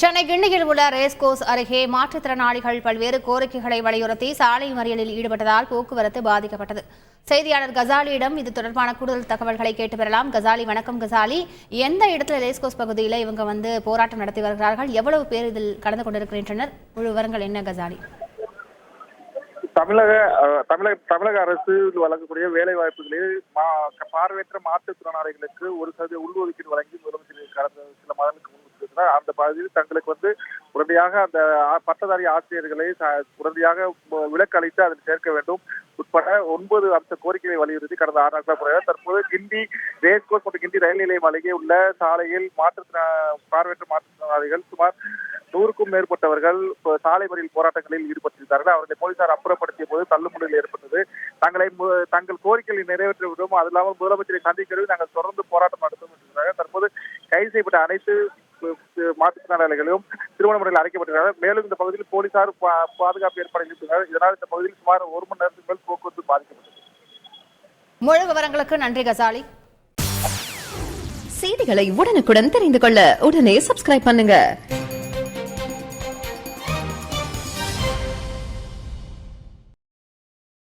சென்னை கிண்டியில் உள்ள ரேஸ்கோர்ஸ் அருகே மாற்றுத்திறனாளிகள் பல்வேறு கோரிக்கைகளை வலியுறுத்தி சாலை மறியலில் ஈடுபட்டதால் போக்குவரத்து பாதிக்கப்பட்டது. செய்தியாளர் கசாலியிடம் இது தொடர்பான கூடுதல் தகவல்களை கேட்டு பெறலாம். கசாலி, வணக்கம். கசாலி, எந்த இடத்துல ரேஸ்கோர்ஸ் பகுதியில் இவங்க போராட்டம் நடத்தி வருகிறார்கள்? எவ்வளவு பேர் இதில் கலந்து கொண்டிருக்கின்றனர்? முழு விவரங்கள் என்ன கசாலி? தமிழக அரசு வழங்கக்கூடிய வேலை வாய்ப்புகளில் பார்வையற்ற மாற்றுத்திறனாளிகளுக்கு 1% உள்ஒதுக்கீடு வழங்கி முதலமைச்சர் கடந்த சில மாதங்களுக்கு முன்பு அந்த பகுதியில் தங்களுக்கு உடனடியாக அந்த பட்டதாரி ஆசிரியர்களை உடனடியாக விலக்கு அளித்து அதில் சேர்க்க வேண்டும் உட்பட 9 அம்ச கோரிக்கைகளை வலியுறுத்தி கடந்த 6 நாட்கள் முறையாக தற்போது கிண்டி ரேஸ்கோர்ஸ் மற்றும் கிண்டி ரயில் நிலையம் அருகே உள்ள சாலையில் பார்வையற்ற மாற்றுத்திறனாளிகள் சுமார் 100க்கும் மேற்பட்டவர்கள் சாலை மறியல் போராட்டங்களில் ஈடுபட்டிருந்தார்கள். அவர்களை போலீசார் அப்புறப்படுத்திய போது தள்ளுமுடியில் ஏற்பட்டது. தங்கள் கோரிக்கைகளை நிறைவேற்ற விடும், அது இல்லாமல் முதலமைச்சரை சந்திக்கிறது நாங்கள் தொடர்ந்து போராட்டம் நடத்தும் என்றார்கள். தற்போது கைது செய்யப்பட்ட அனைத்து மாற்றுத்திறனாளிகளும் திருமண முறையில் அழைக்கப்பட்டிருக்கிறார்கள். மேலும் இந்த பகுதியில் போலீசார் பாதுகாப்பு ஏற்பாடு செய்திருக்கிறார்கள். இதனால் இந்த பகுதியில் சுமார் 1 மணி நேரத்துக்கு மேல் போக்குவரத்து பாதிக்கப்பட்டது. முழு விவரங்களுக்கு நன்றி கசாலி. செய்திகளை உடனுக்குடன் தெரிந்து கொள்ள உடனே சப்ஸ்கிரைப் பண்ணுங்க.